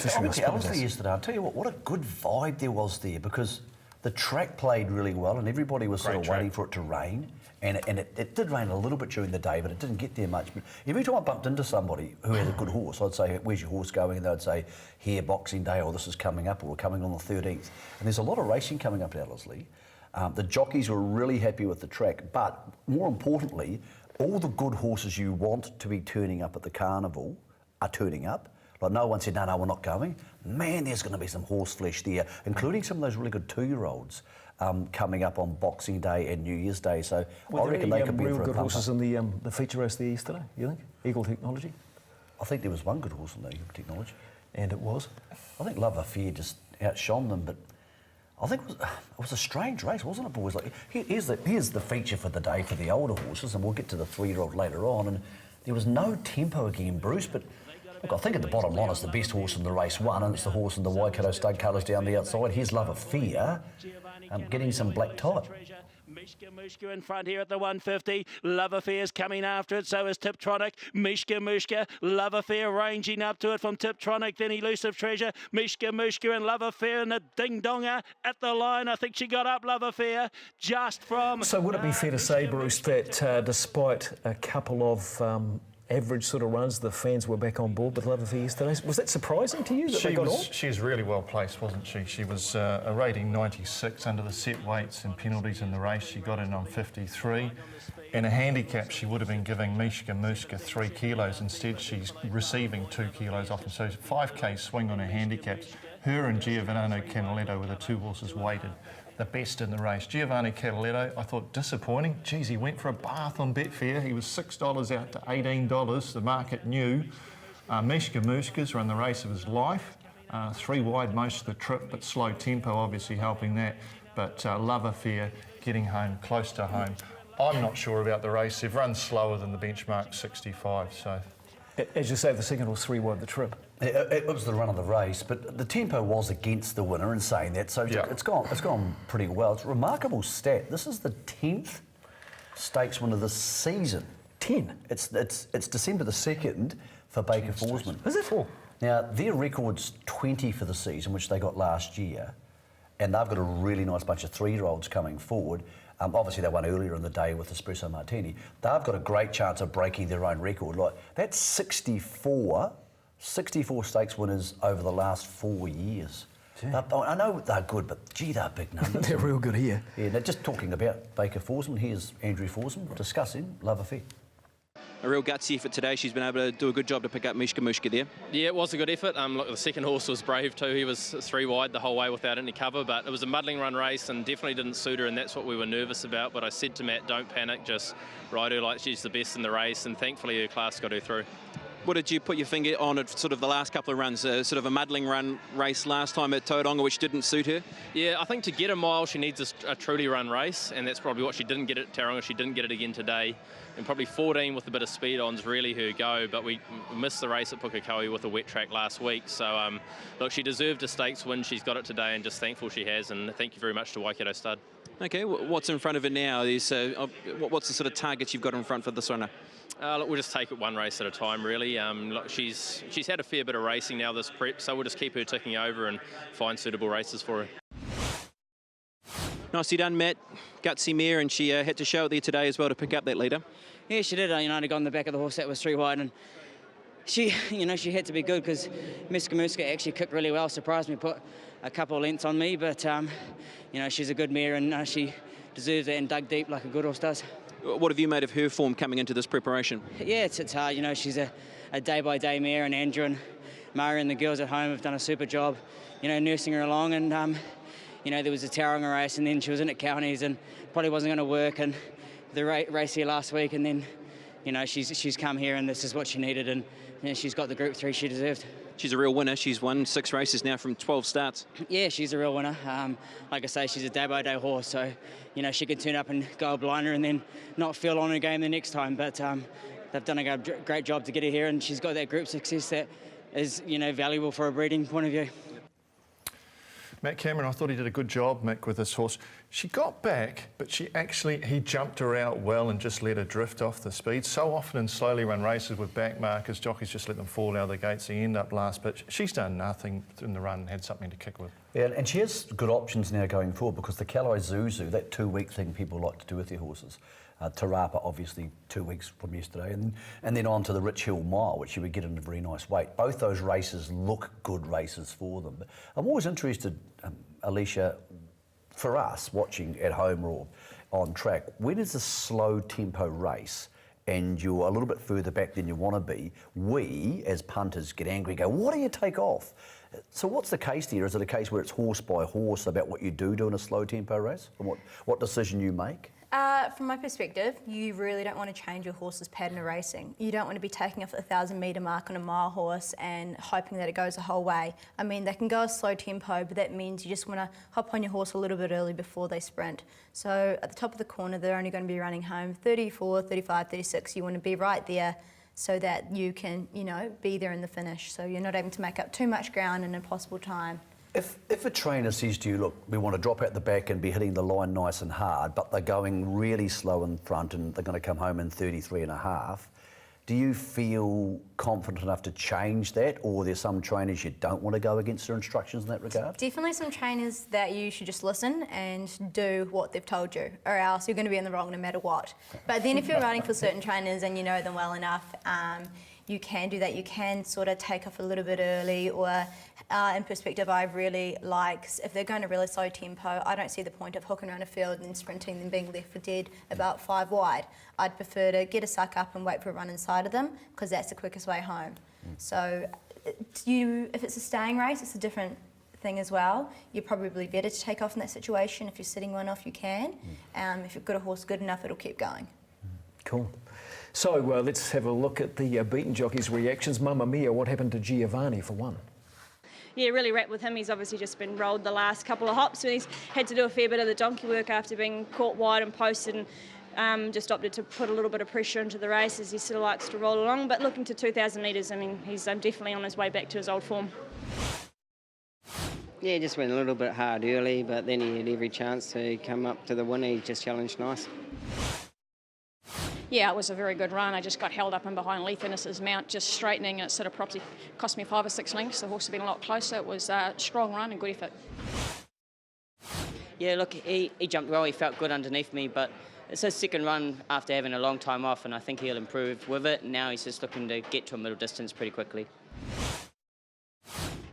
I went to Ellerslie yesterday. I'll tell you what a good vibe there was there, because the track played really well and everybody was sort of waiting for it to rain. And it did rain a little bit during the day, but it didn't get there much. But every time I bumped into somebody who had a good horse, I'd say, "Where's your horse going?" And they'd say, "Here, Boxing Day," or "This is coming up," or "We're coming on the 13th. And there's a lot of racing coming up at Ellerslie. The jockeys were really happy with the track, but more importantly, all the good horses you want to be turning up at the carnival are turning up. Like, no one said, no, we're not going. Man, there's going to be some horse flesh there, including some of those really good 2-year-olds coming up on Boxing Day and New Year's Day. So I reckon they could be in for a good horses in the feature race there yesterday, you think? Eagle Technology? I think there was one good horse in the Eagle Technology. And it was? I think Love Affair just outshone them, but I think it was a strange race, wasn't it, boys? Like, here's the feature for the day for the older horses, and we'll get to the 3-year-old later on. And there was no tempo again, Bruce, but look, I think at the bottom line is the best horse in the race won, and it's the horse in the Waikato stud colours down the outside. Here's Love Affair, getting some black type. Mishka in front here at the 150. Love Affair's coming after it, so is Tiptronic. Mishka, Love Affair ranging up to it from Tiptronic, then Elusive Treasure. Mishka and Love Affair and the ding-donger at the line. I think she got up, Love Affair, just from... So would it be fair to say, Bruce, that despite a couple of average sort of runs, the fans were back on board with Love Affair yesterday? Was that surprising to you that they got on? She was really well placed, wasn't she? She was a rating 96 under the set weights and penalties in the race. She got in on 53. In a handicap, she would have been giving Mishka 3 kilos. Instead, she's receiving 2 kilos off. And so 5k swing on her handicaps. Her and Giovanni Canaletto were the 2 horses weighted the best in the race. Giovanni Canaletto, I thought disappointing. Geez, he went for a bath on Betfair. He was $6 out to $18. The market knew. Mishka's run the race of his life. 3 wide most of the trip, but slow tempo obviously helping that. But Love Affair getting home, close to home. I'm not sure about the race. They've run slower than the benchmark 65, so... As you say, the second was 3 wide the trip. It was the run of the race, but the tempo was against the winner in saying that, so yeah. It's gone pretty well. It's a remarkable stat. This is the 10th stakes winner this season. 10? It's December the 2nd for Baker Forsman. Is it? 4? Now, their record's 20 for the season, which they got last year, and they've got a really nice bunch of 3-year-olds coming forward. Obviously, they won earlier in the day with Espresso Martini. They've got a great chance of breaking their own record. Like, that's 64 stakes winners over the last 4 years. I know they're good, but gee, they're big numbers. They're real good here. Yeah, now just talking about Baker Forsman, here's Andrew Forsman discussing Love Affair. A real gutsy effort today. She's been able to do a good job to pick up Mishka there. Yeah, it was a good effort. Look, the second horse was brave too. He was 3 wide the whole way without any cover, but it was a muddling run race and definitely didn't suit her, and that's what we were nervous about. But I said to Matt, don't panic, just ride her like she's the best in the race, and thankfully her class got her through. What did you put your finger on at sort of the last couple of runs? Sort of a muddling run race last time at Tauranga, which didn't suit her? Yeah, I think to get a mile, she needs a truly run race, and that's probably what she didn't get at Tauranga. She didn't get it again today. And probably 14 with a bit of speed on is really her go, but we missed the race at Pukekohe with a wet track last week. So, look, she deserved a stakes win. She's got it today, and just thankful she has. And thank you very much to Waikato Stud. Okay, what's in front of her now? What's the sort of targets you've got in front for this runner? Look, we'll just take it one race at a time, really. Look, she's had a fair bit of racing now this prep, so we'll just keep her ticking over and find suitable races for her. Nicely done, Matt. Gutsy mare, and she had to show it there today as well to pick up that leader. Yeah, she did. I'd got on the back of the horse that was 3 wide, and she, she had to be good because Mishka actually kicked really well. Surprised me, put a couple of lengths on me, but she's a good mare, and she deserves it and dug deep like a good horse does. What have you made of her form coming into this preparation? Yeah, it's hard. She's a day-by-day mare, and Andrew and Murray and the girls at home have done a super job, nursing her along. And there was a Tauranga race, and then she was in at counties, and probably wasn't going to work. And the race here last week, and then she's come here, and this is what she needed, and she's got the Group 3 she deserved. She's a real winner. She's won 6 races now from 12 starts. Yeah, she's a real winner. Like I say, she's a day-by-day horse, so she can turn up and go a blinder and then not feel on her game the next time. But they've done a great job to get her here, and she's got that group success that is valuable for a breeding point of view. Matt Cameron, I thought he did a good job, Mick, with this horse. She got back, but he jumped her out well and just let her drift off the speed. So often in slowly run races with back markers, jockeys just let them fall out of the gates. They end up last, but she's done nothing in the run and had something to kick with. Yeah, and she has good options now going forward because the Calais Zuzu, that 2-week thing people like to do with their horses. Tarapa, obviously, 2 weeks from yesterday, and then on to the Rich Hill Mile, which you would get in a very nice weight. Both those races look good races for them. But I'm always interested, Alicia, for us watching at home or on track, when it's a slow tempo race and you're a little bit further back than you want to be, we, as punters, get angry and go, why do you take off? So what's the case there? Is it a case where it's horse by horse about what you do in a slow tempo race and what decision you make? From my perspective, you really don't want to change your horse's pattern of racing. You don't want to be taking off at the 1,000-metre mark on a mile horse and hoping that it goes the whole way. I mean, they can go a slow tempo, but that means you just want to hop on your horse a little bit early before they sprint. So at the top of the corner, they're only going to be running home 34, 35, 36. You want to be right there so that you can, be there in the finish. So you're not able to make up too much ground in an impossible time. If a trainer says to you, look, we want to drop out the back and be hitting the line nice and hard, but they're going really slow in front and they're going to come home in 33.5, do you feel confident enough to change that, or there's some trainers you don't want to go against their instructions in that regard? Definitely some trainers that you should just listen and do what they've told you, or else you're going to be in the wrong no matter what. But then if you're running for certain trainers and you know them well enough, you can do that. You can sort of take off a little bit early, or in perspective, I really like, if they're going to really slow tempo, I don't see the point of hooking around a field and then sprinting and being left for dead about 5 wide. I'd prefer to get a suck up and wait for a run inside of them, because that's the quickest way home. So if it's a staying race, it's a different thing as well. You're probably better to take off in that situation. If you're sitting one off, you can. If you've got a horse good enough, it'll keep going. Cool. So let's have a look at the beaten jockeys' reactions. Mamma mia, what happened to Giovanni for one? Yeah, really wrapped with him. He's obviously just been rolled the last couple of hops, and he's had to do a fair bit of the donkey work after being caught wide and posted, and just opted to put a little bit of pressure into the race as he sort of likes to roll along. But looking to 2,000 metres, I mean, he's definitely on his way back to his old form. Yeah, just went a little bit hard early, but then he had every chance to come up to the winner. He just challenged nice. Yeah, it was a very good run. I just got held up in behind Lee Finnis's mount, just straightening, and it sort of probably cost me 5 or 6 lengths. The horse had been a lot closer. It was a strong run and good effort. Yeah, look, he jumped well. He felt good underneath me, but it's his second run after having a long time off, and I think he'll improve with it. Now he's just looking to get to a middle distance pretty quickly.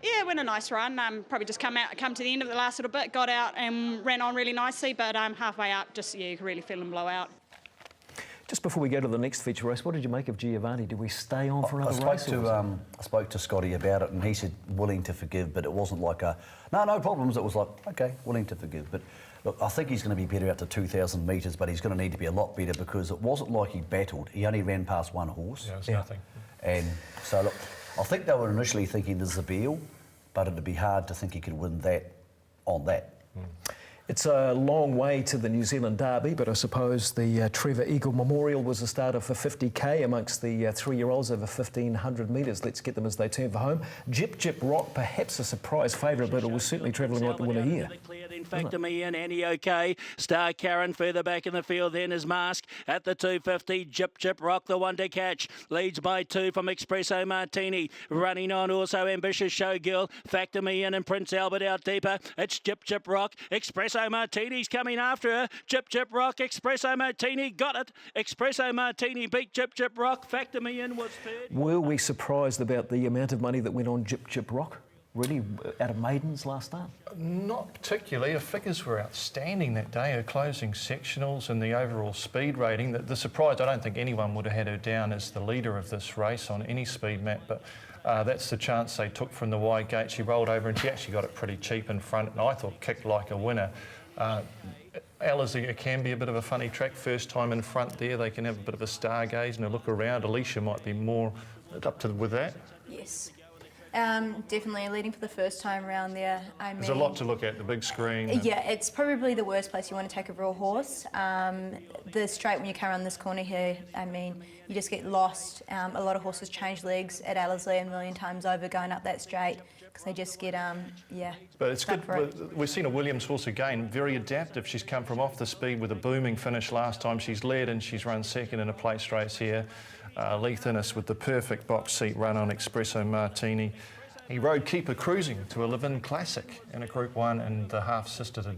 Yeah, it went a nice run. Probably just come to the end of the last little bit, got out and ran on really nicely, but halfway up, you could really feel him blow out. Just before we go to the next feature race, what did you make of Giovanni? Did we stay on for another race? I spoke to Scotty about it, and he said willing to forgive, but it wasn't like no problems. It was like, okay, willing to forgive. But look, I think he's going to be better out to 2,000 metres, but he's going to need to be a lot better, because it wasn't like he battled. He only ran past one horse. Yeah, it was nothing. And so look, I think they were initially thinking there's a Beale, but it'd be hard to think he could win that on that. It's a long way to the New Zealand Derby, but I suppose the Trevor Eagle Memorial was a starter for 50k amongst the 3-year-olds over 1,500 metres. Let's get them as they turn for home. Jip Jip Rock, perhaps a surprise favourite, but it was certainly travelling like the winner here. Factor me in, Annie OK. Star Karen further back in the field, then is Mask at the 250. Jip Jip Rock, the one to catch. Leads by 2 from Espresso Martini. Running on also Ambitious Showgirl. Factor me in and Prince Albert out deeper. It's Jip Jip Rock. Espresso Martini's coming after her. Jip Jip Rock, Espresso Martini got it. Espresso Martini beat Jip Jip Rock. Factor me in was third. Were we surprised about the amount of money that went on Jip Jip Rock? Really, out of maidens last start? Not particularly. Her figures were outstanding that day. Her closing sectionals and the overall speed rating. The surprise, I don't think anyone would have had her down as the leader of this race on any speed map, but that's the chance they took from the wide gate. She rolled over and she actually got it pretty cheap in front, and I thought kicked like a winner. Ellerslie can be a bit of a funny track. First time in front there, they can have a bit of a stargaze and a look around. Alicia might be more up to with that. Yes. Definitely leading for the first time around there. I mean, There's a lot to look at, the big screen. and- yeah, it's probably the worst place you want to take a raw horse. The straight when you come around this corner here, I mean, you just get lost. A lot of horses change legs at Ellerslie a million times over going up that straight because they just get, But it's stuck good. for it. We've seen a Williams horse again, very adaptive. She's come from off the speed with a booming finish last time. She's led and she's run second in a place race here. Leith Innes with the perfect box seat run on Espresso Martini. He rode Keeper Cruising to a Live-In Classic in a Group 1 and the half-sister to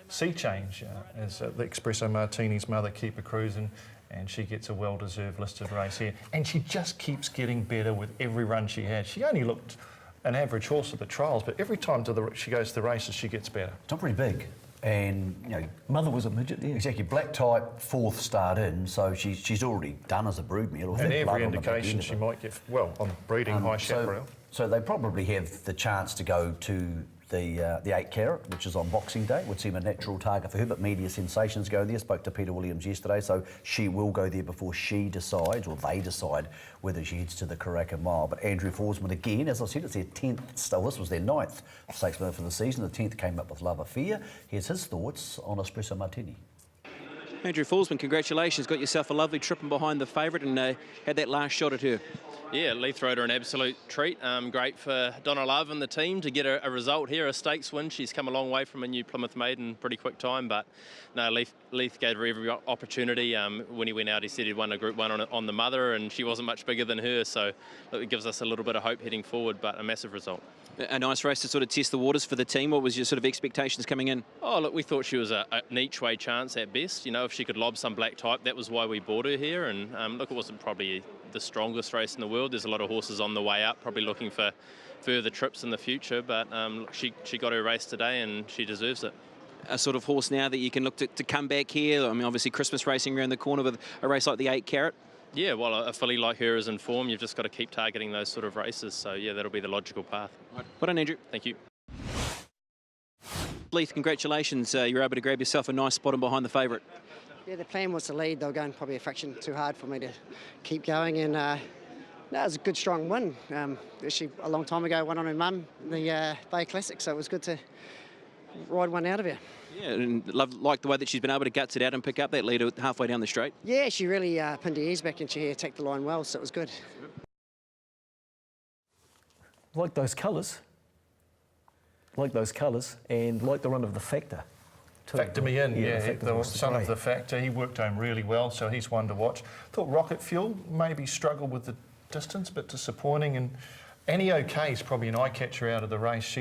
Sea Change as the Espresso Martini's mother, Keeper Cruising, and she gets a well-deserved listed race here. And she just keeps getting better with every run she had. She only looked an average horse at the trials, but every time she goes to the races, she gets better. It's not very big. And, Mother was a midget, yeah. exactly, black type, 4th start in, so she's already done as a broodmare. And every indication she might get, well, on breeding high chaparral. So they probably have the chance to go to the 8 carat, which is on Boxing Day. Would seem a natural target for her, but Media Sensations go there. Spoke to Peter Williams yesterday, so she will go there before she decides, or they decide, whether she heads to the Karaka Mile. But Andrew Forsman again, as I said, it's their 10th, this was their 9th stakes winner for the season. The 10th came up with Love Affair. Here's his thoughts on Espresso Martini. Andrew Forsman, congratulations. Got yourself a lovely trip in behind the favourite and had that last shot at her. Yeah, Leith rode her an absolute treat. Great for Donna Love and the team to get a result here, a stakes win. She's come a long way from a new Plymouth maiden, pretty quick time, but no, Leith gave her every opportunity. When he went out, he said he'd won a Group 1 on the mother, and she wasn't much bigger than her, so it gives us a little bit of hope heading forward, but a massive result. A nice race to sort of test the waters for the team. What was your sort of expectations coming in? Oh, look, we thought she was an each way chance at best. If she could lob some black type, that was why we bought her here. And look, it wasn't probably the strongest race in the world. There's a lot of horses on the way up, probably looking for further trips in the future. But she got her race today and she deserves it. A sort of horse now that you can look to come back here. I mean, obviously Christmas racing around the corner with a race like the 8 carat. Yeah, well, a filly like her is in form. You've just got to keep targeting those sort of races. So, yeah, that'll be the logical path. Right. Well done, Andrew. Thank you. Leith, congratulations. You're able to grab yourself a nice spot in behind the favourite. Yeah, the plan was to lead. They were going probably a fraction too hard for me to keep going. And no, it was a good, strong win. Actually, a long time ago, won on her mum, the Bay Classic. So it was good to ride one out of her. Yeah, and like the way that she's been able to guts it out and pick up that leader halfway down the straight. Yeah, she really pinned her ears back and she attacked the line well, so it was good. Like those colours, and like the run of the Factor. Factor me in, the son of the great. Factor. He worked home really well, so he's one to watch. Thought Rocket Fuel maybe struggled with the distance, but disappointing. And Annie O'Kay's probably an eye-catcher out of the race.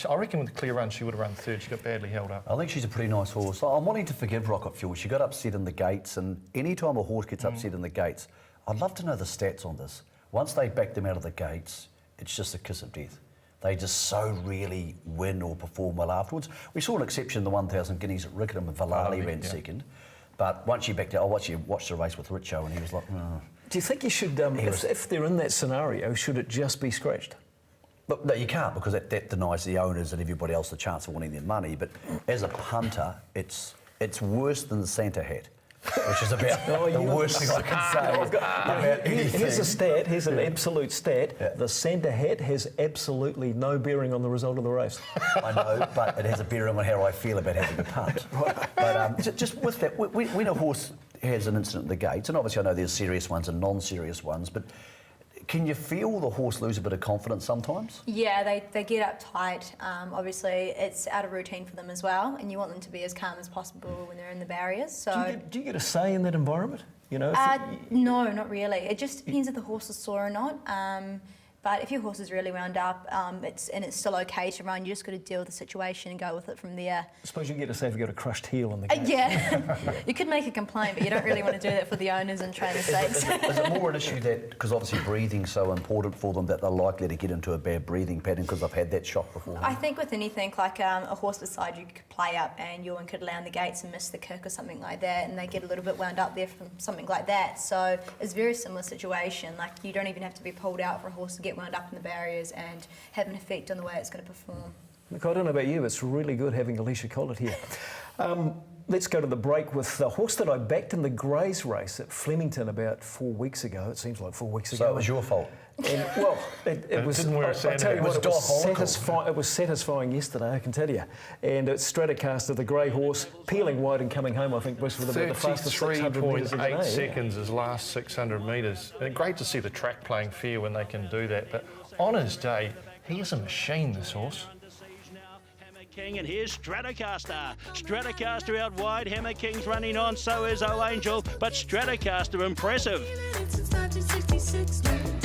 I reckon with the clear run, she would have run third. She got badly held up. I think she's a pretty nice horse. I'm wanting to forgive Rocket Fuel. She got upset in the gates, and any time a horse gets upset in the gates, I'd love to know the stats on this. Once they back them out of the gates, it's just a kiss of death. They just so rarely win or perform well afterwards. We saw an exception, the 1,000 guineas at Rickenham, and Valali ran second. But once she backed out, I watched the race with Richo, and he was like, oh. Do you think you should, if they're in that scenario, should it just be scratched? But no, you can't, because that denies the owners and everybody else the chance of winning their money. But as a punter, it's worse than the Santa hat, which is about the worst thing I can say about anything. Here's a stat, here's an absolute stat. Yeah. The Santa hat has absolutely no bearing on the result of the race. I know, but it has a bearing on how I feel about having a punt. But just with that, when a horse has an incident at the gates, and obviously I know there's serious ones and non-serious ones, but can you feel the horse lose a bit of confidence sometimes? Yeah, they get uptight. Obviously, it's out of routine for them as well, and you want them to be as calm as possible when they're in the barriers. So, do you get a say in that environment? No, not really. It just depends if the horse is sore or not. But if your horse is really wound up, it's still okay to run, you just got to deal with the situation and go with it from there. I suppose you get to say if you've got a crushed heel on the gate. Yeah, you could make a complaint, but you don't really want to do that for the owners and trainer sakes. Is it more an issue that, because obviously breathing's so important for them, that they're likely to get into a bad breathing pattern because they've had that shock before? I think with anything, like a horse beside you could play up and you could land the gates and miss the kick or something like that, and they get a little bit wound up there from something like that. So it's a very similar situation. Like, you don't even have to be pulled out for a horse to get wound up in the barriers and have an effect on the way it's going to perform. Look, I don't know about you, but it's really good having Alicia Collett here. Let's go to the break with the horse that I backed in the Greys race at Flemington about 4 weeks ago. It seems like 4 weeks ago. So it was your fault? And, well, it was. didn't wear a I sandal. tell you It what, was it was satisfying yesterday, I can tell you. And it's Stratocaster, the grey horse, peeling wide and coming home. I think was about the fastest 600 metres of the day. 33.8 seconds his last 600 metres. And great to see the track playing fair when they can do that. But on his day, he is a machine, this horse. King, and here's Stratocaster. Stratocaster out wide, Hammer King's running on, so is O Angel, but Stratocaster impressive. Since 1966.